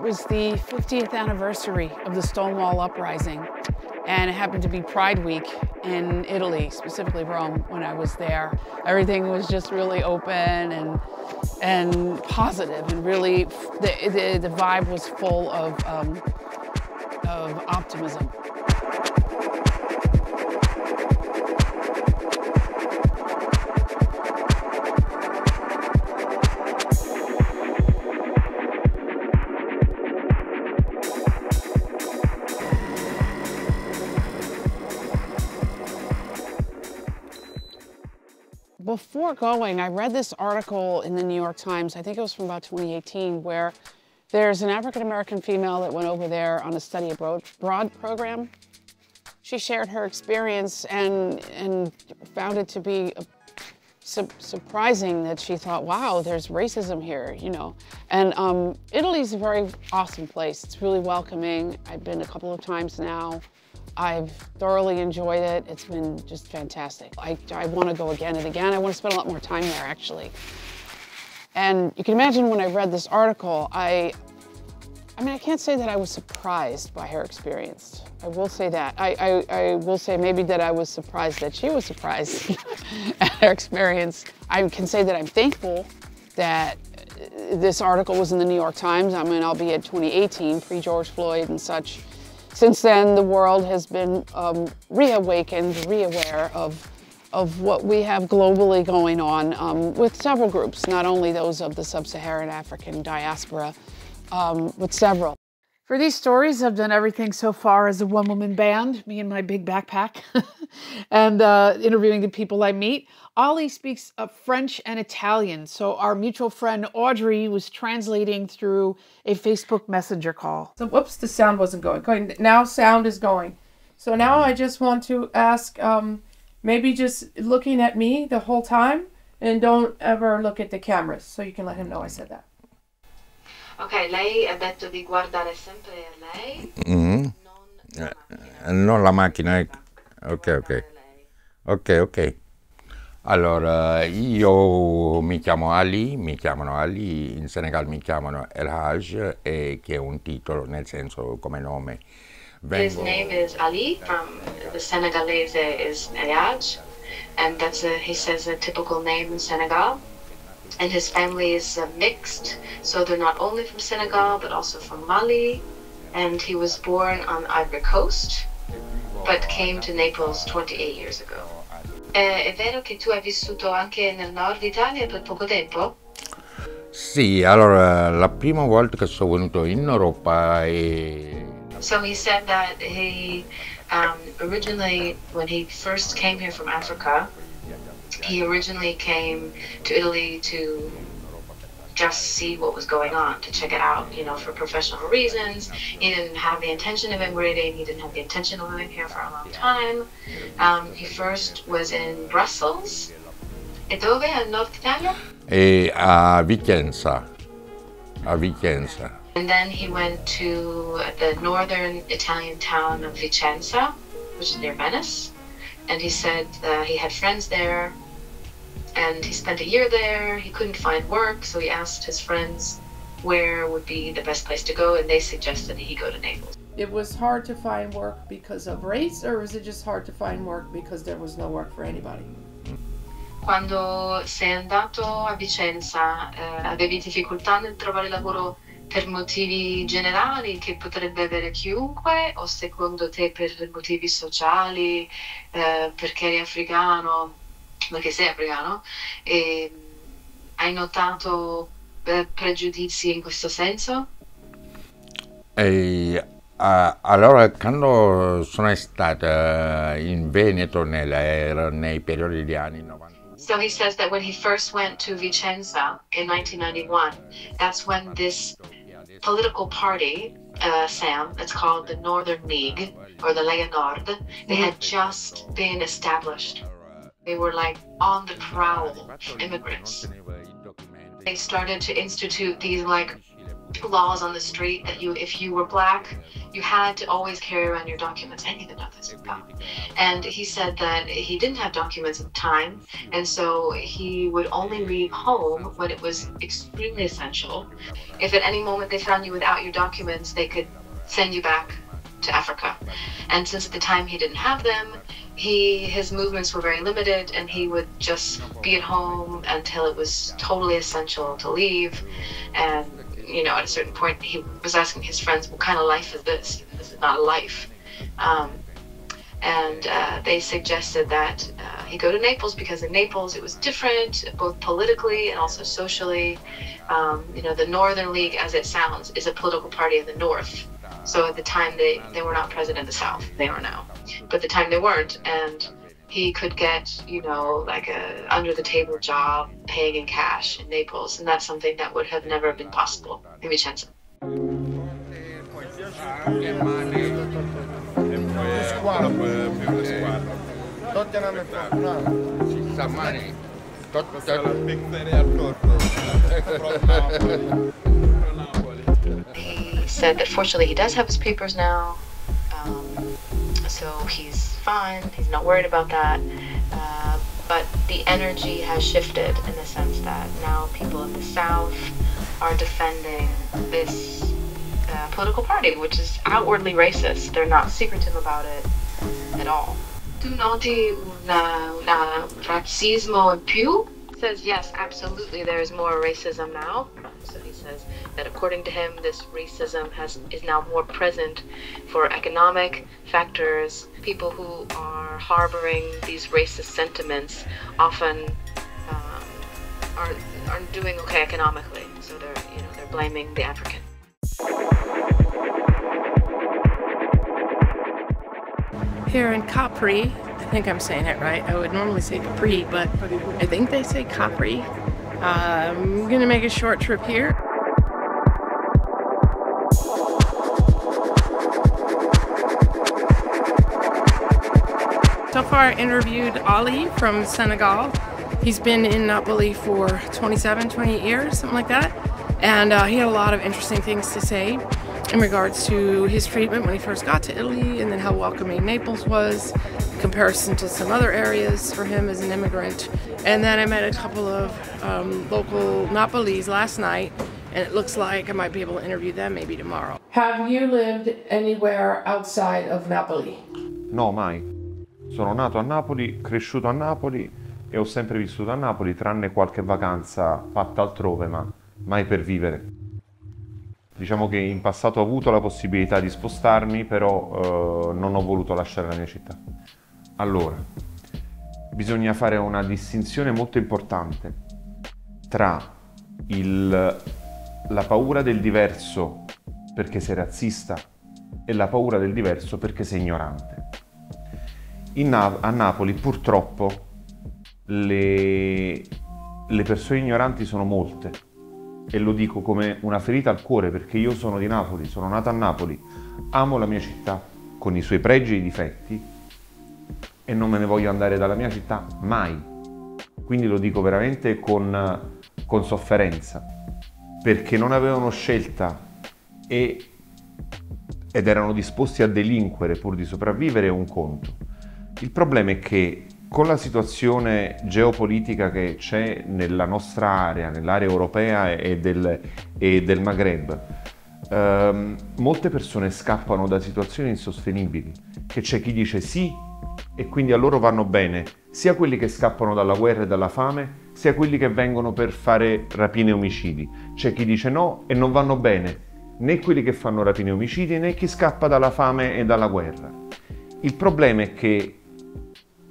was the 50th anniversary of the Stonewall Uprising, and it happened to be Pride Week in Italy, specifically Rome, when I was there. Everything was just really open and positive, and really the vibe was full of optimism. Before going, I read this article in the New York Times, I think it was from about 2018, where there's an African-American female that went over there on a study abroad program. She shared her experience and found it to be surprising that she thought, wow, there's racism here, you know. And Italy's a very awesome place. It's really welcoming. I've been a couple of times now. I've thoroughly enjoyed it. It's been just fantastic. I want to go again and again. I want to spend a lot more time there, actually. And you can imagine when I read this article, I mean, I can't say that I was surprised by her experience. I will say that. I will say maybe that I was surprised that she was surprised at her experience. I can say that I'm thankful that this article was in the New York Times. I mean, albeit 2018, pre-George Floyd and such. Since then, the world has been reawakened, reaware of what we have globally going on with several groups, not only those of the sub-Saharan African diaspora, but several. For these stories, I've done everything so far as a one-woman band, me and my big backpack, and interviewing the people I meet. Ollie speaks French and Italian, so our mutual friend Audrey was translating through a Facebook Messenger call. So whoops, the sound wasn't going. Going now, sound is going. So now I just want to ask, maybe just looking at me the whole time, and don't ever look at the cameras, so you can let him know I said that. Ok, lei ha detto di guardare sempre a lei, non la macchina. Ok. Allora, io mi chiamo Ali, mi chiamano Ali, in Senegal mi chiamano El Haj, che è un titolo, nel senso come nome. His name is Ali, from the Senegalese is El Haj, and that's he says a typical name in Senegal. And his family is mixed, so they're not only from Senegal, but also from Mali. And he was born on Ivory Coast, but came to Naples 28 years ago. È vero che tu hai vissuto anche nel nord Italia per poco tempo? Sì, allora, la prima volta che sono venuto in Europa So he said that he, originally, when he first came here from Africa, he originally came to Italy to just see what was going on, to check it out, you know, for professional reasons. He didn't have the intention of immigrating. He didn't have the intention of living here for a long time. He first was in Brussels. E dove? Al Nord Italia? a Vicenza. And then he went to the northern Italian town of Vicenza, which is near Venice. And he said he had friends there. And he spent a year there. He couldn't find work, so he asked his friends where would be the best place to go, and they suggested he go to Naples. It was hard to find work because of race, or was it just hard to find work because there was no work for anybody? Quando sei andato a Vicenza, avevi difficoltà nel trovare lavoro per motivi generali che potrebbe avere chiunque, o secondo te per motivi sociali, perché eri africano? Perché sei africano, e hai notato pregiudizi in questo senso? Allora, quando sono stata in Veneto nei periodi degli anni 90. So he says that when he first went to Vicenza in 1991, that's when this political party, Sam, it's called the Northern League, or the Lega Nord, they had just been established. They were like on the prowl for immigrants. They started to institute these like laws on the street that if you were black, you had to always carry around your documents. I didn't even know this. And he said that he didn't have documents at the time, and so he would only leave home when it was extremely essential. If at any moment they found you without your documents, they could send you back to Africa. And since at the time he didn't have them, his movements were very limited, and he would just be at home until it was totally essential to leave. And you know, at a certain point, he was asking his friends, "What kind of life is this? This is not a life." They suggested that he go to Naples, because in Naples it was different, both politically and also socially. You know, the Northern League, as it sounds, is a political party of the North. So at the time they were not present in the South. They are now, but at the time they weren't, and he could get, you know, like a under the table job paying in cash in Naples, and that's something that would have never been possible in Vicenza. He said that fortunately he does have his papers now, so he's fine, he's not worried about that, but the energy has shifted in the sense that now people in the South are defending this political party, which is outwardly racist. They're not secretive about it at all. Tu noti un razzismo in più? Says yes, absolutely, there is more racism now. So he says that according to him, this racism is now more present for economic factors. People who are harboring these racist sentiments often are doing okay economically. So they're blaming the African. Here in Capri, I think I'm saying it right. I would normally say Capri, but I think they say Capri. I'm gonna make a short trip here. So far I interviewed Ali from Senegal. He's been in Napoli for 27, 28 years, something like that. And he had a lot of interesting things to say in regards to his treatment when he first got to Italy, and then how welcoming Naples was, in comparison to some other areas for him as an immigrant. And then I met a couple of local Napolis last night, and it looks like I might be able to interview them maybe tomorrow. Have you lived anywhere outside of Napoli? No, mai. Sono nato a Napoli, cresciuto a Napoli e ho sempre vissuto a Napoli, tranne qualche vacanza fatta altrove, ma mai per vivere. Diciamo che in passato ho avuto la possibilità di spostarmi, però non ho voluto lasciare la mia città. Allora, bisogna fare una distinzione molto importante tra la paura del diverso perché sei razzista e la paura del diverso perché sei ignorante. A Napoli purtroppo le persone ignoranti sono molte, e lo dico come una ferita al cuore perché io sono di Napoli, sono nato a Napoli, amo la mia città con i suoi pregi e i difetti e non me ne voglio andare dalla mia città mai. Quindi lo dico veramente con sofferenza, perché non avevano scelta ed erano disposti a delinquere pur di sopravvivere, è un conto. Il problema è che con la situazione geopolitica che c'è nella nostra area, nell'area europea e del Maghreb, molte persone scappano da situazioni insostenibili, che c'è chi dice sì e quindi a loro vanno bene, sia quelli che scappano dalla guerra e dalla fame, sia quelli che vengono per fare rapine e omicidi. C'è chi dice no e non vanno bene, né quelli che fanno rapine e omicidi, né chi scappa dalla fame e dalla guerra. Il problema è che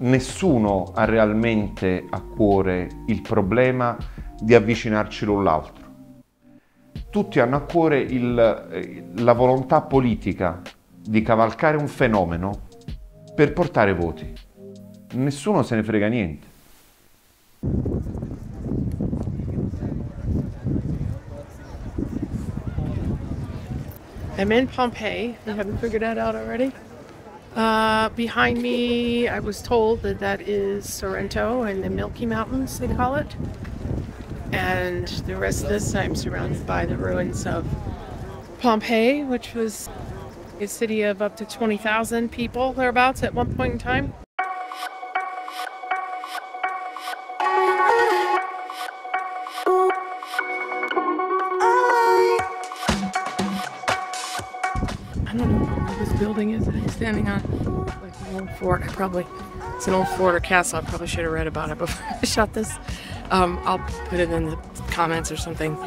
nessuno ha realmente a cuore il problema di avvicinarci l'un l'altro. Tutti hanno a cuore la volontà politica di cavalcare un fenomeno per portare voti. Nessuno se ne frega niente. I'm in Pompeii. You haven't figured that out already? Behind me, I was told that is Sorrento and the Milky Mountains, they call it. And the rest of this, I'm surrounded by the ruins of Pompeii, which was A city of up to 20,000 people, thereabouts, at one point in time. I don't know what this building is that I'm standing on. Like an old fort. It's an old fort or castle. I probably should have read about it before I shot this. I'll put it in the comments or something.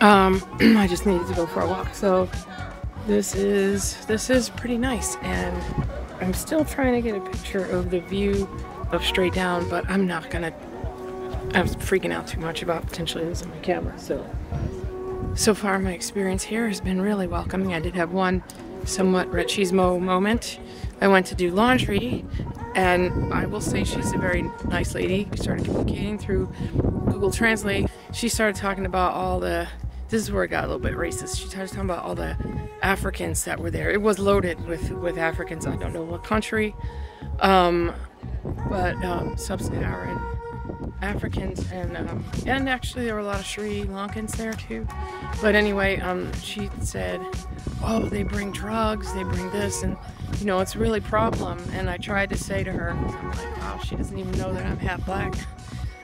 I just needed to go for a walk. So this is pretty nice, and I'm still trying to get a picture of the view of straight down, but I'm freaking out too much about potentially losing my camera. So far my experience here has been really welcoming. I did have one somewhat machismo moment. I went to do laundry, and I will say she's a very nice lady. We started communicating through Google Translate. She started talking about all the, this is where it got a little bit racist. She started talking about all the Africans that were there. It was loaded with Africans. I don't know what country, but sub-Saharan Africans, and actually there were a lot of Sri Lankans there too. But anyway, she said, oh, they bring drugs, they bring this, and you know, it's really a problem. And I tried to say to her, I'm like, wow, she doesn't even know that I'm half black.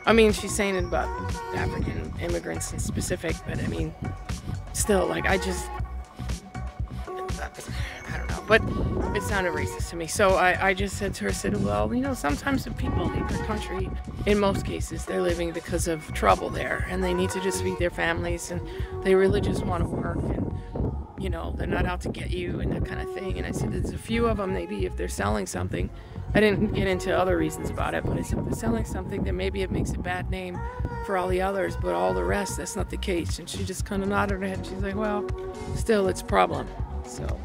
I mean, she's saying it about African immigrants in specific, but I mean, still, like, I don't know, but it sounded racist to me. So I just said to her, well, you know, sometimes when people leave their country, in most cases, they're living because of trouble there, and they need to just feed their families, and they really just want to work, and you know, they're not out to get you and that kind of thing. And I said, there's a few of them, maybe if they're selling something. I didn't get into other reasons about it, but I said, if they're selling something, then maybe it makes a bad name for all the others, but all the rest, that's not the case. And she just kind of nodded her head. She's like, well, still, it's a problem. So.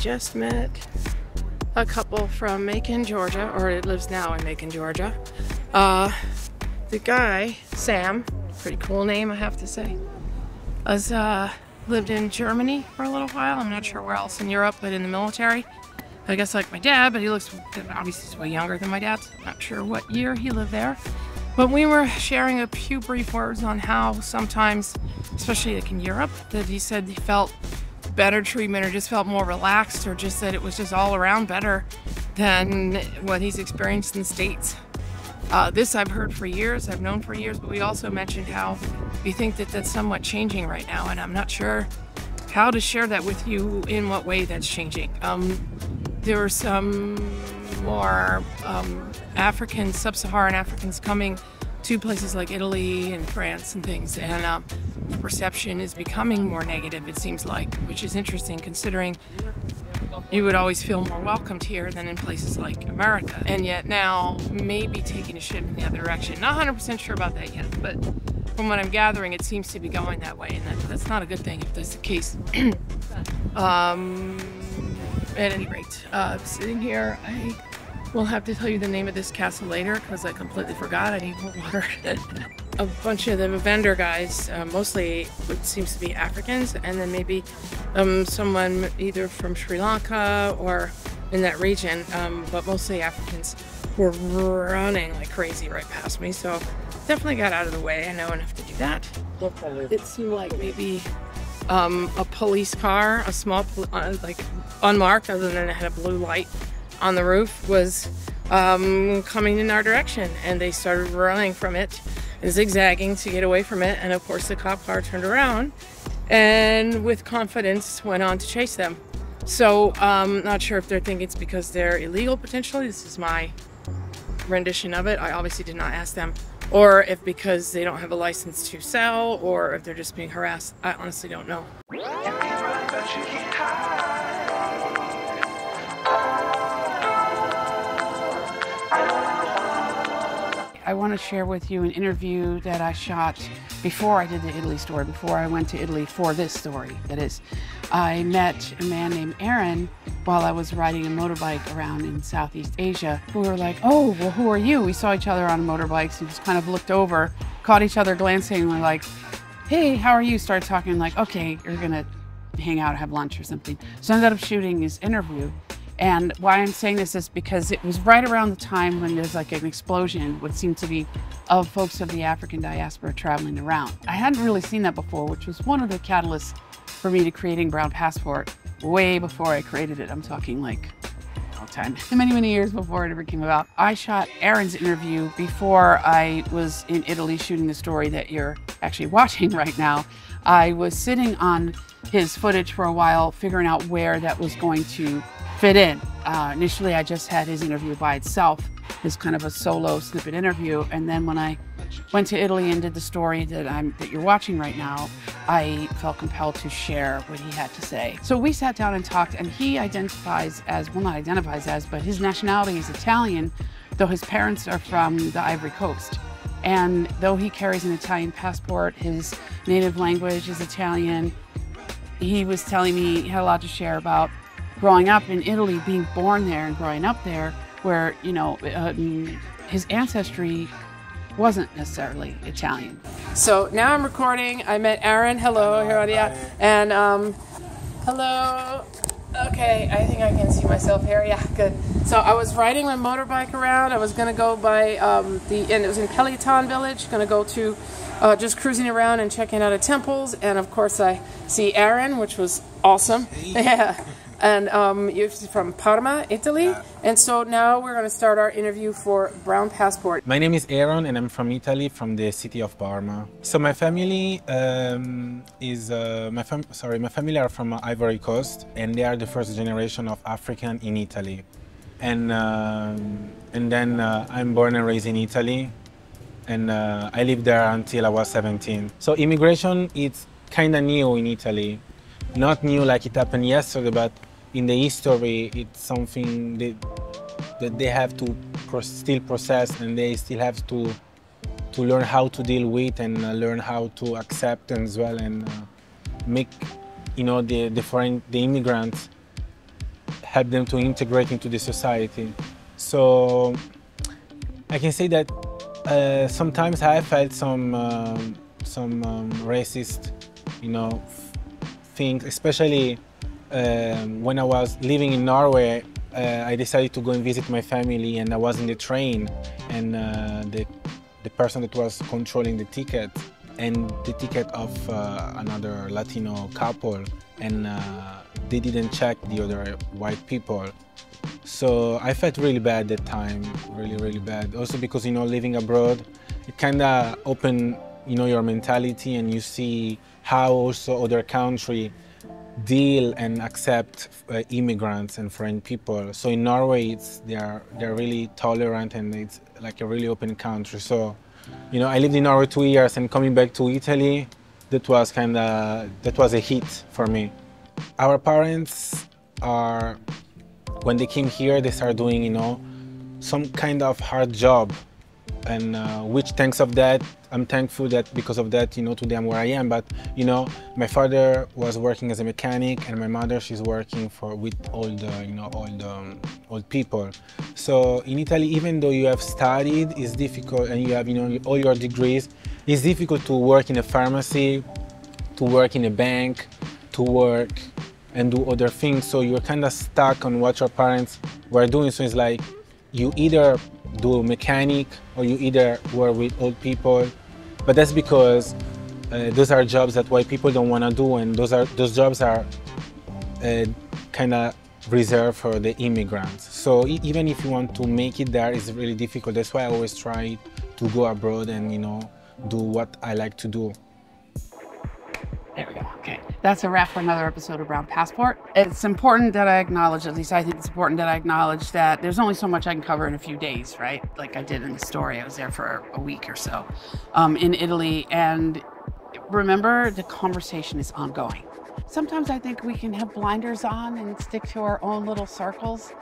Just met a couple from Macon, Georgia, or it lives now in Macon, Georgia. The guy, Sam, pretty cool name, I have to say, has lived in Germany for a little while. I'm not sure where else in Europe, but in the military. I guess like my dad, but he looks, obviously he's way younger than my dad. Not sure what year he lived there. But we were sharing a few brief words on how sometimes, especially like in Europe, that he said he felt better treatment or just felt more relaxed, or just that it was just all around better than what he's experienced in the States. This I've heard for years, I've known for years, but we also mentioned how we think that that's somewhat changing right now, and I'm not sure how to share that with you in what way that's changing. There were some more African, sub-Saharan Africans coming to places like Italy and France and things, and perception is becoming more negative, it seems like, which is interesting considering you would always feel more welcomed here than in places like America. And yet now, maybe taking a shift in the other direction. Not 100% sure about that yet, but from what I'm gathering, it seems to be going that way, and that's not a good thing if that's the case. At any rate, sitting here, I will have to tell you the name of this castle later because I completely forgot. I need more water. A bunch of the vendor guys, mostly it seems to be Africans, and then maybe someone either from Sri Lanka or in that region, but mostly Africans, were running like crazy right past me. So definitely got out of the way. I know enough to do that. It seemed like maybe a police car, a small, like unmarked, other than it had a blue light on the roof, was coming in our direction, and they started running from it, zigzagging to get away from it, and of course the cop car turned around and with confidence went on to chase them. So not sure if they're thinking it's because they're illegal potentially. This is my rendition of it. I obviously did not ask them. Or if because they don't have a license to sell, or if they're just being harassed. I honestly don't know. I want to share with you an interview that I shot before I did the Italy story, before I went to Italy for this story. That is, I met a man named Aaron while I was riding a motorbike around in Southeast Asia. We were like, oh, well, who are you? We saw each other on motorbikes and just kind of looked over, caught each other glancing, and we're like, hey, how are you? Started talking like, okay, you're gonna hang out, have lunch or something. So I ended up shooting his interview. And why I'm saying this is because it was right around the time when there's like an explosion, what seemed to be, of folks of the African diaspora traveling around. I hadn't really seen that before, which was one of the catalysts for me to creating Brown Passport way before I created it. I'm talking like a long time, many, many years before it ever came about. I shot Aaron's interview before I was in Italy shooting the story that you're actually watching right now. I was sitting on his footage for a while, figuring out where that was going to fit in. Initially, I just had his interview by itself, as kind of a solo snippet interview. And then when I went to Italy and did the story that you're watching right now, I felt compelled to share what he had to say. So we sat down and talked, and he identifies as, well, not identifies as, but his nationality is Italian, though his parents are from the Ivory Coast. And though he carries an Italian passport, his native language is Italian. He was telling me he had a lot to share about growing up in Italy, being born there and growing up there, where, you know, his ancestry wasn't necessarily Italian. So now I'm recording. I met Aaron. Hello, here are you. And hello. Okay, I think I can see myself here. Yeah, good. So I was riding my motorbike around. I was gonna go by and it was in Neapolitan village. Gonna go to just cruising around and checking out of temples. And of course I see Aaron, which was awesome. Yeah. And you're from Parma, Italy. And so now we're going to start our interview for Brown Passport. My name is Aaron and I'm from Italy, from the city of Parma. So my family my family are from Ivory Coast, and they are the first generation of African in Italy. And then I'm born and raised in Italy, and I lived there until I was 17. So immigration is kind of new in Italy. Not new like it happened yesterday, but in the history, it's something that they have to still process, and they still have to learn how to deal with, and learn how to accept as well, and make, you know, the immigrants, help them to integrate into the society. So I can say that sometimes I felt some racist, you know, things, especially when I was living in Norway. I decided to go and visit my family, and I was in the train, and the person that was controlling the ticket, and the ticket of another Latino couple, and they didn't check the other white people. So I felt really bad that time, really bad. Also because, you know, living abroad, it kind of opened, you know, your mentality, and you see how also other countries deal and accept immigrants and foreign people. So in Norway, they're really tolerant, and it's like a really open country. So, you know, I lived in Norway 2 years, and coming back to Italy, that was a hit for me. Our parents are, when they came here, they started doing, you know, some kind of hard job, and which thanks of that, I'm thankful that because of that, you know, today I'm where I am. But, you know, my father was working as a mechanic, and my mother, she's working with old people. So in Italy, even though you have studied, it's difficult, and you have, you know, all your degrees, it's difficult to work in a pharmacy, to work in a bank, to work and do other things. So you're kind of stuck on what your parents were doing. So it's like you either do a mechanic, or you either work with old people. But that's because those are jobs that white people don't want to do, and those jobs are kind of reserved for the immigrants. So even if you want to make it there, it's really difficult. That's why I always try to go abroad and, you know, do what I like to do. There we go, okay. That's a wrap for another episode of Brown Passport. It's important that I acknowledge, at least I think it's important that I acknowledge that there's only so much I can cover in a few days, right? Like I did in the story. I was there for a week or so in Italy. And remember, the conversation is ongoing. Sometimes I think we can have blinders on and stick to our own little circles.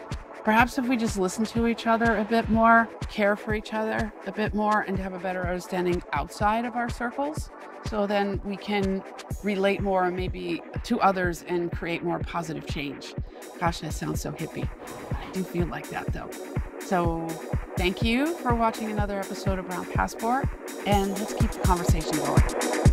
Perhaps if we just listen to each other a bit more, care for each other a bit more, and have a better understanding outside of our circles, so then we can relate more maybe to others and create more positive change. Gosh, that sounds so hippie. I do feel like that though. So thank you for watching another episode of Brown Passport, and let's keep the conversation going.